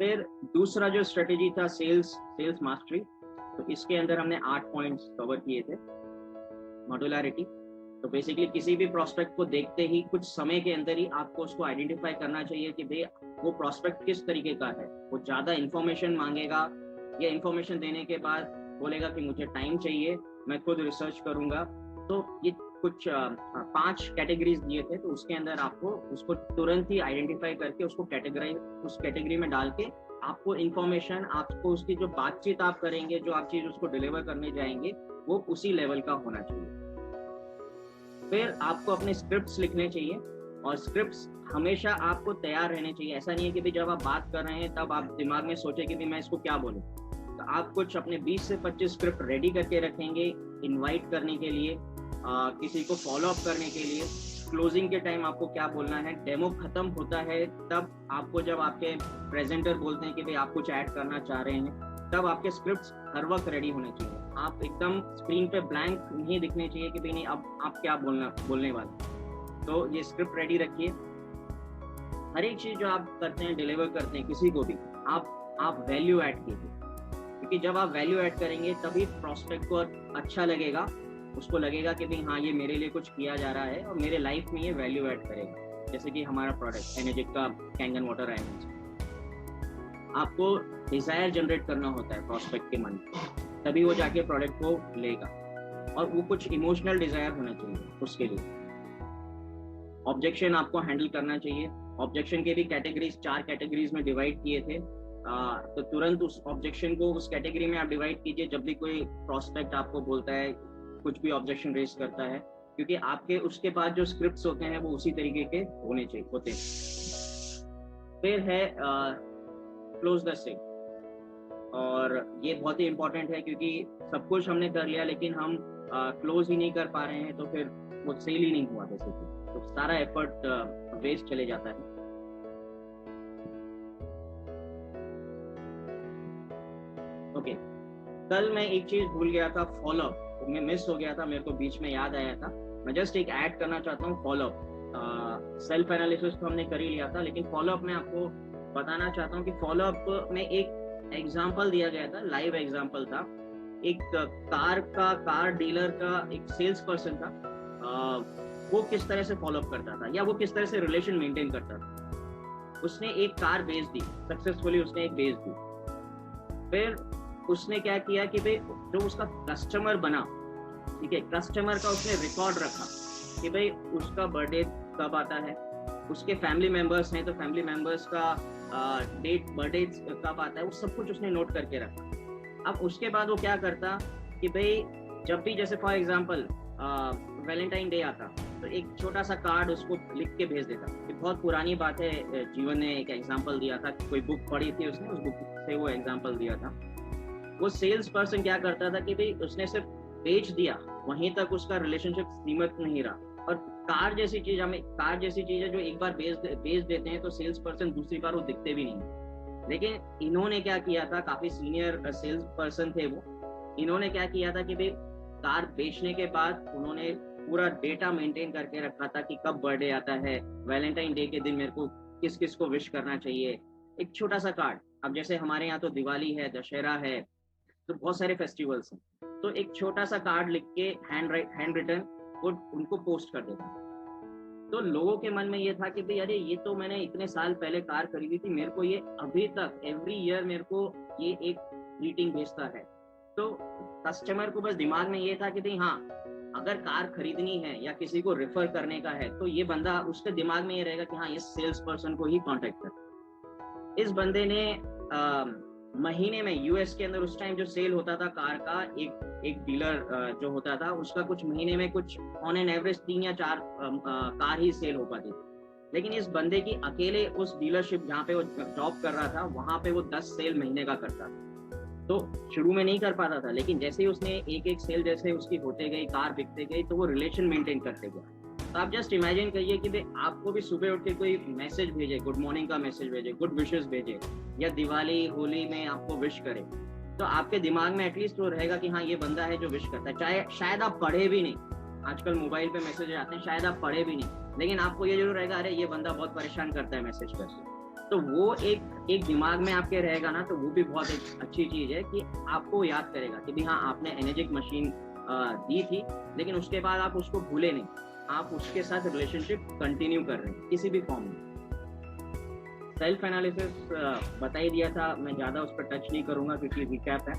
फिर दूसरा जो स्ट्रेटेजी था सेल्स मास्टरी, तो इसके अंदर हमने 8 पॉइंट्स कवर किए थे। मॉड्यूलरिटी, तो बेसिकली किसी भी प्रोस्पेक्ट को देखते ही कुछ समय के अंदर ही आपको उसको आइडेंटिफाई करना चाहिए कि भाई वो प्रोस्पेक्ट किस तरीके का है। वो ज़्यादा इन्फॉर्मेशन मांगेगा या इन्फॉर्मेशन देने के बाद बोलेगा कि मुझे टाइम चाहिए, मैं खुद रिसर्च करूंगा। तो ये कुछ 5 कैटेगरीज दिए थे, तो उसके अंदर आपको उसको तुरंत ही आइडेंटिफाई करके उसको उस कैटेगरी में डाल के आपको इन्फॉर्मेशन, आपको उसकी जो बातचीत आप करेंगे, जो आप चीज़ उसको डिलीवर करने जाएंगे, वो उसी लेवल का होना चाहिए। फिर आपको अपने स्क्रिप्ट्स लिखने चाहिए, और स्क्रिप्ट्स हमेशा आपको तैयार रहने चाहिए। ऐसा नहीं है कि भी जब आप बात कर रहे हैं तब आप दिमाग में सोचे कि भी मैं इसको क्या बोलूं। तो आप कुछ अपने 20 से 25 स्क्रिप्ट रेडी करके रखेंगे इनवाइट करने के लिए, किसी को फॉलो अप करने के लिए, क्लोजिंग के टाइम आपको क्या बोलना है, डेमो खत्म होता है तब आपको, जब आपके प्रेजेंटर बोलते हैं कि भाई आप कुछ ऐड करना चाह रहे हैं, तब आपके स्क्रिप्ट्स हर वक्त रेडी होने चाहिए। आप एकदम स्क्रीन पे ब्लैंक नहीं दिखने चाहिए कि भाई नहीं अब आप क्या बोलने वाले। तो ये स्क्रिप्ट रेडी रखिए। हर एक चीज जो आप करते हैं, डिलीवर करते हैं किसी को भी, आप वैल्यू ऐड कीजिए, क्योंकि जब आप वैल्यू ऐड करेंगे तभी प्रोस्पेक्ट को अच्छा लगेगा, उसको लगेगा कि भाई हाँ ये मेरे लिए कुछ किया जा रहा है और मेरे लाइफ में ये वैल्यू ऐड करेगा। जैसे कि हमारा प्रोडक्ट एनर्जिक का कैंगन वाटर एनर्जी, आपको डिजायर जनरेट करना होता है प्रोस्पेक्ट के मन में, तभी वो जाके प्रोडक्ट को लेगा, और वो कुछ इमोशनल डिजायर होना चाहिए उसके लिए। ऑब्जेक्शन आपको हैंडल करना चाहिए। ऑब्जेक्शन के भी कैटेगरीज 4 कैटेगरीज में डिवाइड किए थे, तो तुरंत उस ऑब्जेक्शन को उस कैटेगरी में आप डिवाइड कीजिए जब भी कोई प्रोस्पेक्ट आपको बोलता है, कुछ भी ऑब्जेक्शन रेज करता है, क्योंकि आपके उसके बाद जो स्क्रिप्ट्स होते हैं वो उसी तरीके के होते हैं। फिर है क्लोज द सेल, और ये बहुत ही इंपॉर्टेंट है क्योंकि सब कुछ हमने कर लिया लेकिन हम क्लोज ही नहीं कर पा रहे हैं, तो फिर वो सेल ही नहीं हुआ बेसिकली, तो सारा एफर्ट वेस्ट चले जाता है। ओके, कल मैं एक चीज भूल गया था, फॉलो अप मैं मिस हो गया था, मेरे को बीच में याद आया था। मैं जस्ट एक ऐड करना चाहता हूँ फॉलो अप। सेल्फ एनालिसिस तो हमने कर ही लिया था, लेकिन फॉलो अप में आपको बताना चाहता हूँ कि फॉलो अप में एक एग्जाम्पल दिया गया था, लाइव एग्जाम्पल था। एक कार डीलर का एक सेल्स पर्सन था, वो किस तरह से फॉलो अप करता था या वो किस तरह से रिलेशन मेंटेन करता था। उसने एक कार बेच दी सक्सेसफुली, उसने एक बेच दी। फिर उसने क्या किया कि भाई जो उसका कस्टमर बना, ठीक है, कस्टमर का उसने रिकॉर्ड रखा कि भाई उसका बर्थडे कब आता है, उसके फैमिली मेंबर्स हैं तो फैमिली मेंबर्स का बर्थडे कब आता है, वो सब कुछ उसने नोट करके रखा। अब उसके बाद वो क्या करता कि भाई जब भी, जैसे फॉर एग्जांपल वैलेंटाइन डे आता, तो एक छोटा सा कार्ड उसको लिख के भेज देता। ये बहुत पुरानी बात है, जीवन ने एक एग्जांपल दिया था, कोई बुक पढ़ी थी उसने, उस बुक से वो एग्जांपल दिया था। वो सेल्स पर्सन क्या करता था कि भाई उसने सिर्फ बेच दिया, वहीं तक उसका रिलेशनशिप सीमित नहीं रहा। और कार जैसी चीज है जो एक बार बेच देते हैं तो सेल्स पर्सन दूसरी बार वो दिखते भी नहीं। लेकिन इन्होंने क्या किया था, काफी सीनियर सेल्स पर्सन थे वो, इन्होंने क्या किया था कि भाई कार बेचने के बाद उन्होंने पूरा डेटा मेंटेन करके रखा था कि कब बर्थडे आता है, वैलेंटाइन डे के दिन मेरे को किस किस को विश करना चाहिए। एक छोटा सा कार्ड, अब जैसे हमारे यहाँ तो दिवाली है, दशहरा है, तो बहुत सारे फेस्टिवल्स हैं, तो एक छोटा सा कार्ड लिख के हैंड रिटन वो उनको पोस्ट कर देता। तो लोगों के मन में ये था कि भाई अरे ये तो मैंने इतने साल पहले कार खरीदी थी, मेरे को ये अभी तक एवरी ईयर मेरे को ये एक ग्रीटिंग भेजता है। तो कस्टमर को बस दिमाग में ये था कि भाई हाँ, अगर कार खरीदनी है या किसी को रेफर करने का है तो ये बंदा, उसके दिमाग में ये रहेगा कि हाँ ये सेल्स पर्सन को ही कांटेक्ट कर। इस बंदे ने महीने में यूएस के अंदर उस टाइम जो सेल होता था कार का, एक डीलर जो होता था उसका कुछ महीने में कुछ ऑन एन एवरेज 3 या 4 कार ही सेल हो पाती थी। लेकिन इस बंदे की अकेले उस डीलरशिप जहाँ पे वो जॉब कर रहा था, वहां पे वो 10 सेल महीने का करता था। तो शुरू में नहीं कर पाता था, लेकिन जैसे ही उसने एक सेल जैसे उसकी होते गई, कार बिकते गई, तो वो रिलेशन मेंटेन करते गया। तो आप जस्ट इमेजिन करिए कि भाई आपको भी सुबह उठ के कोई मैसेज भेजे, गुड मॉर्निंग का मैसेज भेजे, गुड विशेस भेजे, या दिवाली होली में आपको विश करे, तो आपके दिमाग में एटलीस्ट वो रहेगा कि हाँ ये बंदा है जो विश करता है। चाहे शायद आप पढ़े भी नहीं, आजकल मोबाइल पे मैसेज आते हैं, शायद आप पढ़े भी नहीं, लेकिन आपको ये जरूर रहेगा अरे ये बंदा बहुत परेशान करता है मैसेज करके। तो वो एक दिमाग में आपके रहेगा ना, तो वो भी बहुत एक अच्छी चीज़ है कि आपको याद करेगा कि भी हाँ, आपने एनर्जिक मशीन दी थी, लेकिन उसके बाद आप उसको भूले नहीं। आप उसके साथ रिलेशनशिप कंटिन्यू कर रहे हैं, किसी भी फॉर्म में। सेल्फ एनालिसिस बता ही दिया था, मैं ज़्यादा उस पर टच नहीं करूँगा क्योंकि रिकैप है।